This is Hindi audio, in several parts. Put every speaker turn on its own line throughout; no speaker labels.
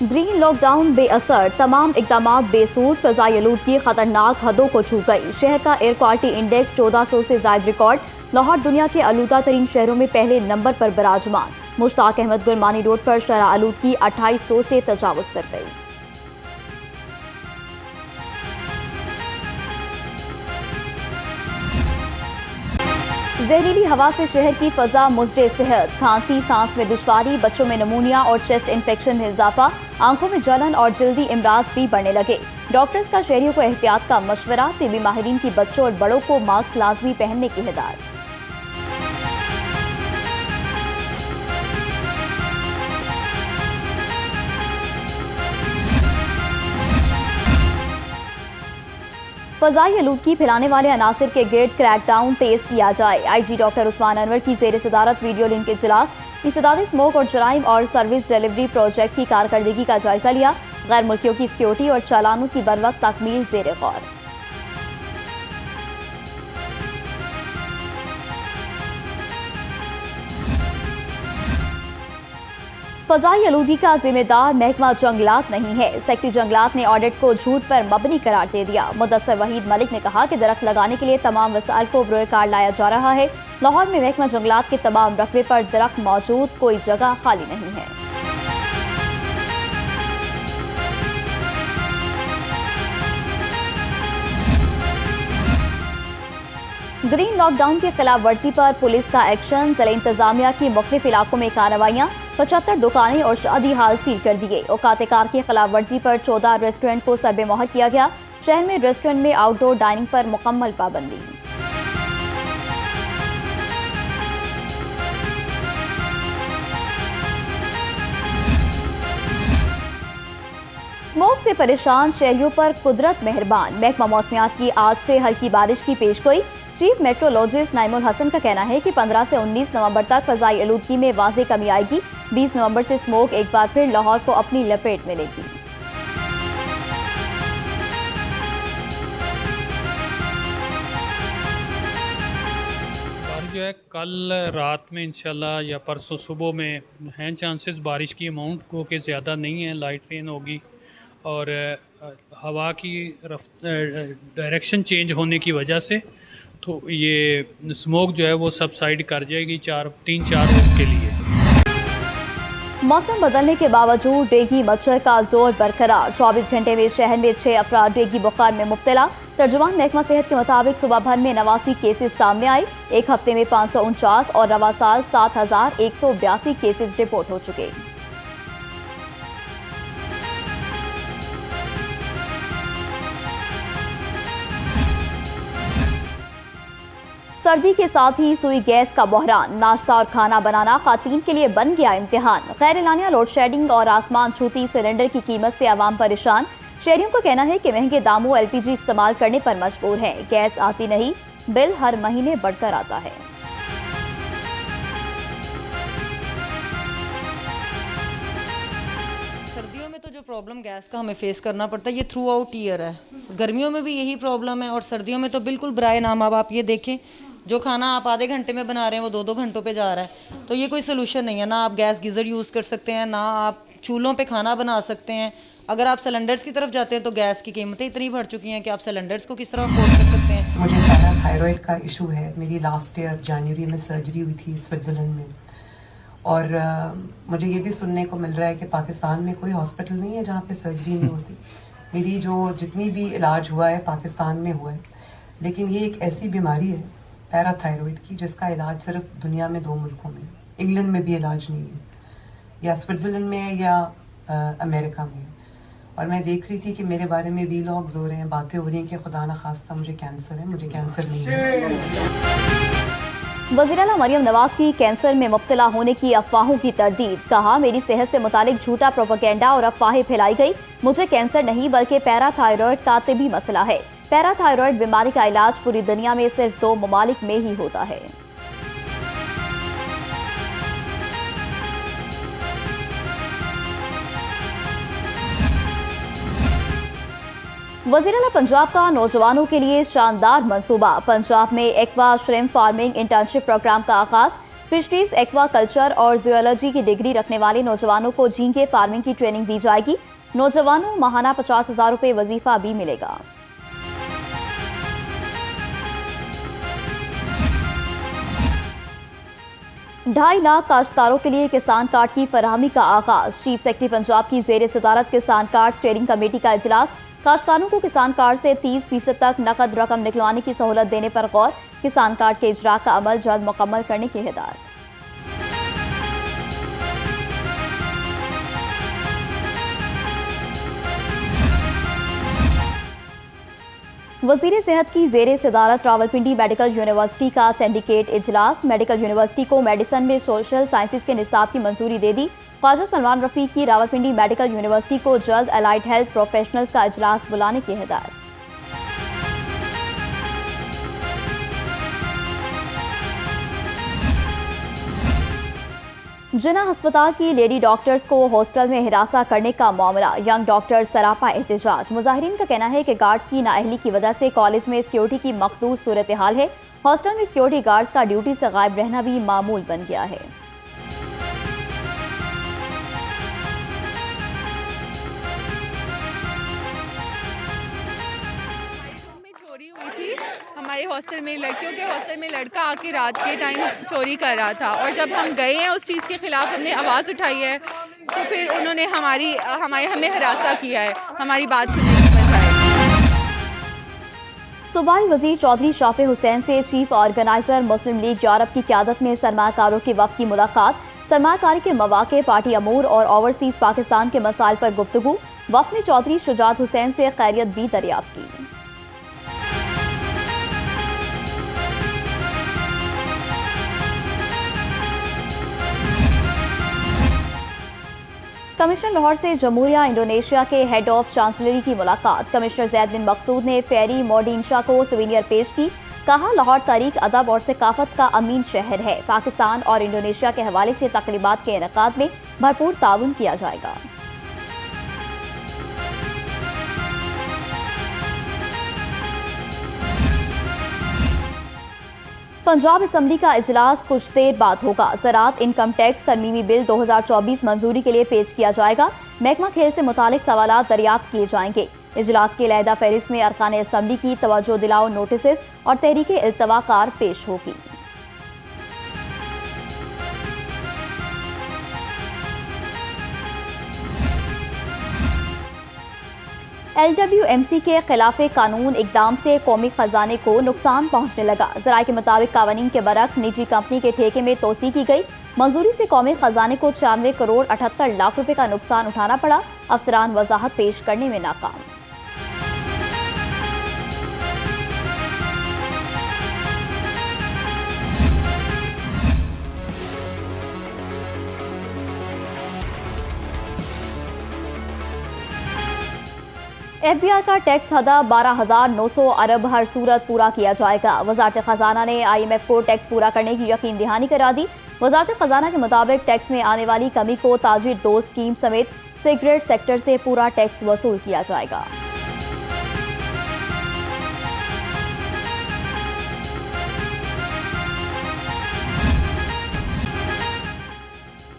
ग्रीन लॉकडाउन बेअसर, तमाम इकदाम बेसूद, फ़ज़ाई आलूदगी खतरनाक हदों को छू गई। शहर का एयर क्वालिटी इंडेक्स 1400 से ज़ायद रिकॉर्ड। लाहौर दुनिया के आलूदा तरीन शहरों में पहले नंबर पर बिराजमान। मुश्ताक अहमद गुरमानी रोड पर शरह आलूदगी 2800 से तजावुज़ कर गई। जहरीली हवा से शहर की फजा मुज़रे सेहत, खांसी, सांस में दुश्वारी, बच्चों में नमूनिया और चेस्ट इन्फेक्शन में इजाफा, आंखों में जलन और जल्दी इमराज भी बढ़ने लगे। डॉक्टर्स का शहरियों को एहतियात का मशवरा, तिबी माहिरीन की बच्चों और बड़ों को मास्क लाजमी पहनने की हिदायत। फ़ज़ाई आलूदगी फैलाने वाले अनासिर के गिर्द क्रैकडाउन तेज किया जाए। IG डॉक्टर उस्मान अनवर की ज़ेर सदारत वीडियो लिंक इजलास, इंसदाद स्मोक और जराइम और सर्विस डिलीवरी प्रोजेक्ट की कारकर्दगी का जायजा लिया। गैर मुल्कियों की सिक्योरिटी और चालानों की बरवक्त तकमील ज़ेर गौर। फ़ज़ाई आलूदगी का जिम्मेदार महकमा जंगलात नहीं है। सेक्रेटरी जंगलात ने ऑडिट को झूठ पर मबनी करार दे दिया। मुदस्सर वहीद मलिक ने कहा कि दरख्त लगाने के लिए तमाम वसाइल को बरोए कार लाया जा रहा है। लाहौर में महकमा जंगलात के तमाम रकबे पर दरख्त मौजूद, कोई जगह खाली नहीं है। ग्रीन लॉकडाउन की खिलाफ वर्जी पर पुलिस का एक्शन, जिला इंतजामिया की मुख्तलिफ इलाकों में कार्रवाइयां, 75 दुकानें और शादी हाल सील कर दिए। औकात-ए-कार की खिलाफ वर्जी पर 14 रेस्टोरेंट को सर्वे मोहर किया गया। शहर में रेस्टोरेंट में आउटडोर डाइनिंग पर मुकम्मल पाबंदी। स्मोक से परेशान शहरियों पर कुदरत मेहरबान, महकमा मौसमियात की आज से हल्की बारिश की पेशगोई। चीफ मेट्रोलॉजिस्ट नाइमुल हसन का कहना है कि 15 से 19 नवंबर तक फ़ज़ाई आलूदगी में वाज़ेह कमी आएगी। 20 नवंबर से स्मोक एक बार फिर लाहौर को अपनी लपेट में लेगी।
जो है कल रात में इंशाल्लाह या परसों सुबह में हैं चांसेस बारिश की अमाउंट को कि ज़्यादा नहीं है, लाइट रेन होगी और हवा की डायरेक्शन चेंज होने की वजह से तो ये स्मोक जो है वो सबसाइड कर जाएगी 3-4 रोज़ के लिए।
मौसम बदलने के बावजूद डेंगू मच्छर का जोर बरकरार। 24 घंटे में शहर में 6 अफराद डेंगू बुखार में मुब्तला। तर्जुमान महकमा सेहत के मुताबिक सुबह भर में 89 केसेस सामने आए। एक हफ्ते में 549 और रवा साल 7182 केसेस रिपोर्ट हो चुके। सर्दी के साथ ही सुई गैस का बहरान, नाश्ता और खाना बनाना खातून के लिए बन गया इम्तिहान। गैर एलानिया लोड शेडिंग और आसमान छूती सिलेंडर की कीमत से आवाम परेशान। शहरियों का कहना है कि महंगे दामों LPG इस्तेमाल करने पर मजबूर हैं। गैस आती नहीं, बिल हर महीने बढ़कर आता है।
सर्दियों में तो जो प्रॉब्लम गैस का हमें फेस करना पड़ता है ये थ्रू आउट ईयर है। गर्मियों में भी यही प्रॉब्लम है और सर्दियों में तो बिल्कुल बराए नाम। अब आप ये देखें, जो खाना आप आधे घंटे में बना रहे हैं वो 2-2 घंटों पे जा रहा है। तो ये कोई सोल्यूशन नहीं है। ना आप गैस गीज़र यूज़ कर सकते हैं, ना आप चूल्हों पे खाना बना सकते हैं। अगर आप सिलेंडर्स की तरफ जाते हैं तो गैस की कीमतें इतनी बढ़ चुकी हैं कि आप सिलेंडर्स को किस तरह अफोर्ड कर सकते हैं।
मुझे पैराथायरॉइड का इशू है। मेरी लास्ट ईयर जनवरी में सर्जरी हुई थी स्विट्ज़रलैंड में और मुझे ये भी सुनने को मिल रहा है कि पाकिस्तान में कोई हॉस्पिटल नहीं है जहाँ पे सर्जरी नहीं होती। मेरी जो जितनी भी इलाज हुआ है पाकिस्तान में हुआ है, लेकिन ये एक ऐसी बीमारी है पैराथायरॉइड की जिसका इलाज सिर्फ दुनिया में 2 मुल्कों में, इंग्लैंड में भी इलाज नहीं है, या स्विट्ज़रलैंड में है या अमेरिका में। और मैं देख रही थी कि मेरे बारे में वीलॉग्स हो रहे हैं, बातें हो रही हैं कि खुदा न खास्ता मुझे कैंसर है। मुझे कैंसर नहीं है।
वज़ीर-ए-आला मरियम नवाज की कैंसर में मुब्तला होने की अफवाहों की तरदीद। कहा, मेरी सेहत से मुतालिक झूठा प्रोपेगेंडा और अफवाहें फैलाई गई। मुझे कैंसर नहीं बल्कि पैराथायरॉइड का तिबी मसला है। पैराथायरॉइड बीमारी का इलाज पूरी दुनिया में सिर्फ 2 ममालिक में ही होता है। वज़ीर-ए-आला पंजाब का नौजवानों के लिए शानदार मंसूबा। पंजाब में aqua shrimp farming internship programme का आगाज। फिशरीज, एक्वा कल्चर और जूलॉजी की डिग्री रखने वाले नौजवानों को झींगे फार्मिंग की ट्रेनिंग दी जाएगी। नौजवानों माहाना 50,000 रुपये वजीफा भी मिलेगा। ढाई लाख काश्तकारों के लिए किसान कार्ड की फराहमी का आगाज। चीफ सेक्रेटरी पंजाब की जेर सदारत किसान कार्ड स्टीयरिंग कमेटी का इजलास। काश्तकारों को किसान कार्ड से 30% तक नकद रकम निकलवाने की सहूलत देने पर गौर। किसान कार्ड के इजरा का अमल जल्द मुकम्मल करने की हिदायत। वजीर सेहत की जेर सदारत रावलपिंडी मेडिकल यूनिवर्सिटी का सिंडिकेट इजलास। मेडिकल यूनिवर्सिटी को मेडिसिन में सोशल साइंसेज के निसाब की मंजूरी दे दी। ख्वाजा सलमान रफीक की रावलपिंडी मेडिकल यूनिवर्सिटी को जल्द अलाइड हेल्थ प्रोफेशनल्स का इजलास बुलाने की हिदायत। जिना अस्पताल की लेडी डॉक्टर्स को हॉस्टल में हिरासा करने का मामला। यंग डॉक्टर सरापा एहतजाज। मुजाहिरीन का कहना है कि गार्ड्स की नाअहली की वजह से कॉलेज में सिक्योरिटी की मखदूर सूरत हाल है। हॉस्टल में सिक्योरिटी गार्ड्स का ड्यूटी से गायब रहना भी मामूल बन गया है।
हमारे हॉस्टल में लड़कियों के हॉस्टल में लड़का आके रात के टाइम चोरी कर रहा था और जब हम गए हैं उस चीज़ के खिलाफ हमने आवाज़ उठाई है तो फिर उन्होंने हमें हरासा किया है, हमारी बात सुनने की बजाय।
सूबाई वजीर चौधरी शाफे हुसैन से चीफ ऑर्गेनाइजर मुस्लिम लीग यूरोप की क़यादत में सरमाकारों के वक्त की मुलाकात। सरमाकारी के मौके, पार्टी अमूर और ओवरसीज पाकिस्तान के मसाइल पर गुफ्तगू। वक्त में चौधरी शुजात हुसैन से खैरियत भी दरियाफ्त की। कमिश्नर लाहौर से जमहूरिया इंडोनेशिया के हेड ऑफ चांसलरी की मुलाकात। कमिश्नर जैद बिन मकसूद ने फेरी मोडिंशा को सुवेनियर पेश की। कहा, लाहौर तारीख, अदब और सकाफत का अमीन शहर है। पाकिस्तान और इंडोनेशिया के हवाले से तकरीबात के इनेकाद में भरपूर ताउन किया जाएगा। पंजाब असम्बली का इजलास कुछ देर बाद होगा। ज़राअत इनकम टैक्स तरमीमी बिल 2024 मंजूरी के लिए पेश किया जाएगा। महकमा खेल से मुतालिक सवालात दरियाफ्त किए जाएंगे। इजलास की अलहदा फहरिस्त में अरकान असम्बली की तवज्जो दिलाओ नोटिस और तहरीक इल्तवाकार पेश होगी। LWMC के खिलाफ कानून इकदाम से कौमी खजाने को नुकसान पहुंचने लगा। ज़राए के मुताबिक कानून के बरक्स निजी कंपनी के ठेके में तोसी की गई। मंजूरी से कौमी खजाने को 96 करोड़ 78 लाख रुपए का नुकसान उठाना पड़ा। अफसरान वजाहत पेश करने में नाकाम। FBI का टैक्स हदा 12,900 अरब हर सूरत पूरा किया जाएगा। वजारत खजाना ने IMF को टैक्स पूरा करने की यकीन दहानी करा दी। वजारत खजाना के मुताबिक टैक्स में आने वाली कमी को ताजिर दो स्कीम समेत सिगरेट सेक्टर से पूरा टैक्स वसूल किया जाएगा।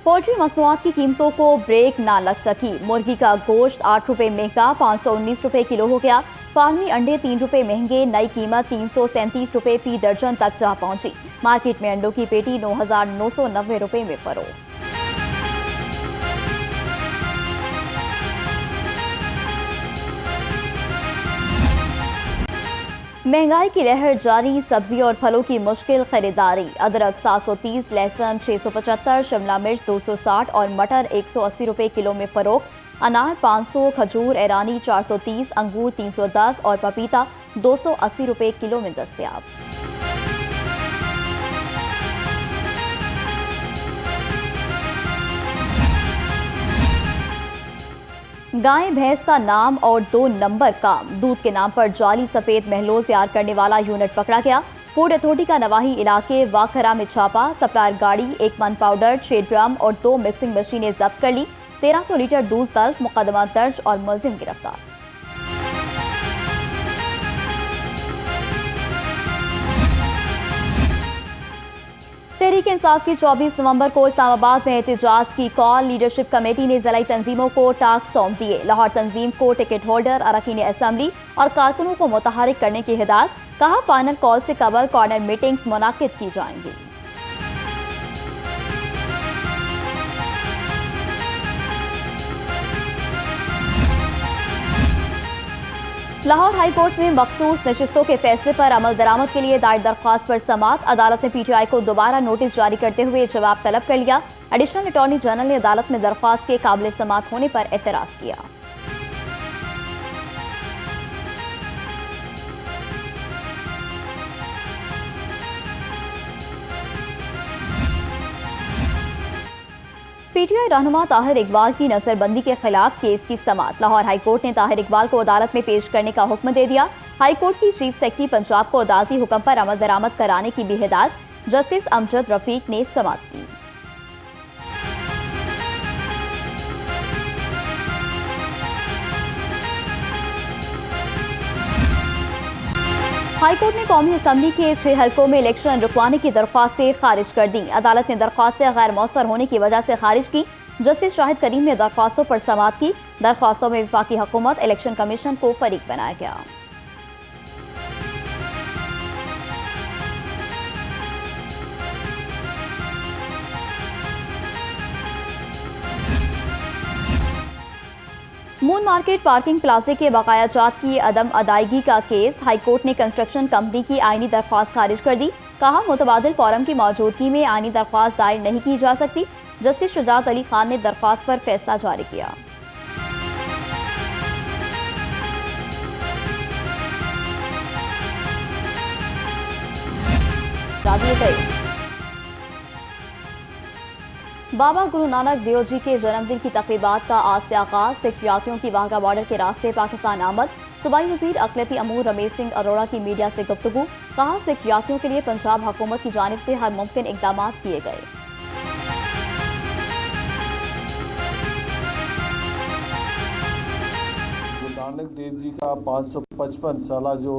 पोल्ट्री मसनूआत की कीमतों को ब्रेक ना लग सकी। मुर्गी का गोश्त 8 रुपये महंगा 519 रुपये किलो हो गया। फार्मी अंडे 3 रुपये महंगे, नई कीमत 337 रुपये फी दर्जन तक जा पहुंची। मार्केट में अंडों की पेटी 9,990 रुपये में फरोख्त। महंगाई की लहर जारी, सब्जी और फलों की मुश्किल खरीदारी। अदरक 730, लहसुन 675, शिमला मिर्च 260 और मटर 180 रुपये किलो में फरोख्त। अनार 500, खजूर ईरानी 430, अंगूर 310 और पपीता 280 रुपये किलो में दस्तयाब। गाय भैंस का नाम और 2 नंबर काम। दूध के नाम पर जाली सफेद महलोल तैयार करने वाला यूनिट पकड़ा गया। फूड अथॉरिटी का नवाही इलाके वाखरा में छापा। सप्लायर गाड़ी, 1 मन पाउडर, 6 ड्रम और 2 मिक्सिंग मशीनें जब्त कर ली। 1300 लीटर दूध तल्ख, मुकदमा दर्ज और मुलजिम गिरफ्तार। तहरीक इंसाफ की 24 नवंबर को इस्लामाबाद में एहतजाज की कॉल। लीडरशिप कमेटी ने ज़िलाई तंजीमों को टास्क सौंप दिए। लाहौर तंजीम को टिकट होल्डर, अरकान असम्बली और कारकुनों को मुतहरिक करने की हिदायत। कहा, फाइनल कॉल से कबल कॉर्नर मीटिंग्स मुनाकिद की जाएंगी। लाहौर हाई कोर्ट में मखसूस नशिस्तों के फैसले पर अमल दरामद के लिए दायर दरख्वास्त पर समाअत। अदालत ने PTI को दोबारा नोटिस जारी करते हुए जवाब तलब कर लिया। एडिशनल अटॉर्नी जनरल ने अदालत में दरख्वास्त के काबिल समाअत होने पर एतराज किया। PTI रहनुमा ताहिर इकबाल की नजरबंदी के खिलाफ केस की समाअत। लाहौर हाई कोर्ट ने ताहिर इकबाल को अदालत में पेश करने का हुक्म दे दिया। हाई कोर्ट की चीफ सेक्रेटरी पंजाब को अदालती हुक्म पर अमल दरामद कराने की भी हिदायत जस्टिस अमजद रफीक ने समाअत की। हाईकोर्ट ने कौमी असम्बली के 6 हलकों में इलेक्शन रुकवाने की दरख्वास्तें खारिज कर दी। अदालत ने दरख्वास्तें गैर मौसर होने की वजह से खारिज की। जस्टिस शाहिद करीम ने दरख्वास्तों पर समाअत की। दरख्वास्तों में वफाकी हुकूमत, इलेक्शन कमीशन को फरीक बनाया गया। मून मार्केट पार्किंग प्लाजे के बकायाजात की अदम अदायगी का केस। हाईकोर्ट ने कंस्ट्रक्शन कंपनी की आईनी दरख्वास्त खारिज कर दी। कहा, मुतबादिल फोरम की मौजूदगी में आईनी दरख्वास्त दायर नहीं की जा सकती। जस्टिस शुजात अली खान ने दरख्वास्त पर फैसला जारी किया। बाबा गुरु नानक देव जी के जन्मदिन की तकरीबात का आज से आगाज। सिख यात्रियों की वाघा बॉर्डर के रास्ते पाकिस्तान आमद। सूबाई वजीर अक़लियती अमूर रमेश सिंह अरोड़ा की मीडिया से गुफ्तगू। कहा, सिख यात्रियों के लिए पंजाब हुकूमत की जानिब से हर मुमकिन इक़दाम किए गए।
गुरु नानक देव जी का 555 साला जो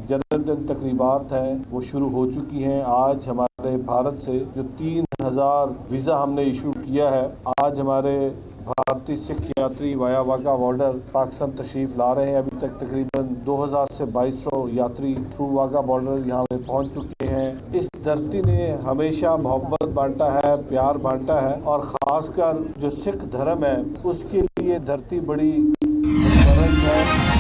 जन्मदिन तकरीबात है वो शुरू हो चुकी हैं। आज हमारे भारत से जो 3000 वीज़ा हमने इशू किया है, आज हमारे भारतीय सिख यात्री वाया वाघा बॉर्डर पाकिस्तान तशरीफ ला रहे हैं। अभी तक तकरीबन 2000 से 2200 यात्री थ्रू वाघा बॉर्डर यहाँ पे पहुँच चुके हैं। इस धरती ने हमेशा मोहब्बत बांटा है, प्यार बांटा है और ख़ासकर जो सिख धर्म है उसके लिए धरती बड़ी मुबारक है।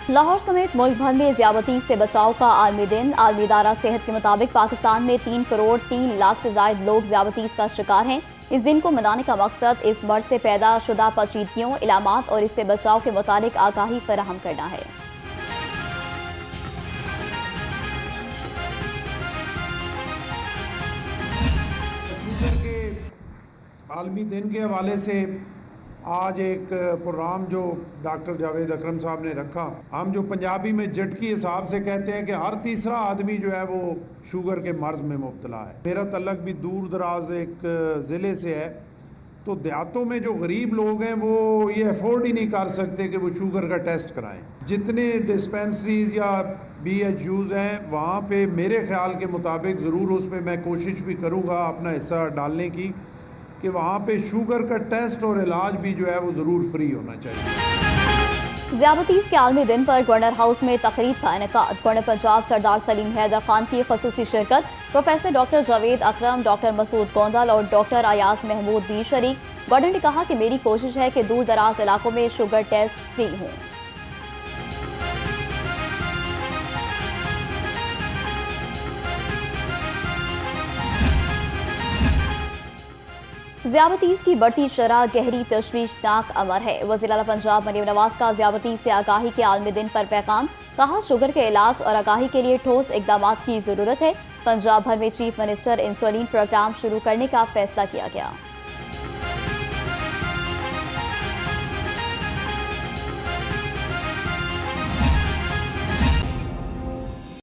लाहौर समेत मुल्क भर में ज़्यादती से बचाव का आलमी दिन। आलमी इदारा सेहत के मुताबिक पाकिस्तान में 3 करोड़ 3 लाख से ज्यादा लोग ज़्यादती का शिकार हैं। इस दिन को मनाने का मकसद इस मर्ज से पैदा शुदा पेचीदगियों, इलामात और इससे बचाव के मुतालिक आगाही फराहम करना है।
शुगर के आलमी दिन के हवाले से आज एक प्रोग्राम जो डॉक्टर जावेद अकरम साहब ने रखा। हम जो पंजाबी में झटकी हिसाब से कहते हैं कि हर तीसरा आदमी जो है वो शुगर के मर्ज में मुब्तला है। मेरा तल्लक भी दूर दराज एक ज़िले से है, तो देहातों में जो गरीब लोग हैं वो ये अफोर्ड ही नहीं कर सकते कि वो शुगर का टेस्ट कराएं। जितने डिस्पेंसरीज या BHUs हैं वहाँ पे मेरे ख्याल के मुताबिक ज़रूर उसमें मैं कोशिश भी करूँगा अपना हिस्सा डालने की कि वहाँ पे शुगर का टेस्ट और इलाज भी जो है वो ज़रूर फ्री होना चाहिए।
ज़्यादतीज़ के आलमी दिन पर गवर्नर हाउस में तकरीब का इनेकाद। गवर्नर पंजाब सरदार सलीम हैदर खान की खसूसी शिरकत। प्रोफेसर डॉक्टर जावेद अकरम, डॉक्टर मसूद गोंदल और डॉक्टर अयाज महमूद भी शरीक। गवर्नर ने कहा कि मेरी कोशिश है कि दूर दराज इलाकों में शुगर टेस्ट फ्री हों। ज़्यादतीज़ की बढ़ती शरह गहरी तशवीशनाक अमर है। वज़ीर आला पंजाब मरीम नवाज का ज़्यादतीज़ से आगाही के आलमी दिन पर पैगाम। कहा, शुगर के इलाज और आगाही के लिए ठोस इक़दाम की ज़रूरत है। पंजाब भर में चीफ मिनिस्टर इंसुलिन प्रोग्राम शुरू करने का फैसला किया गया।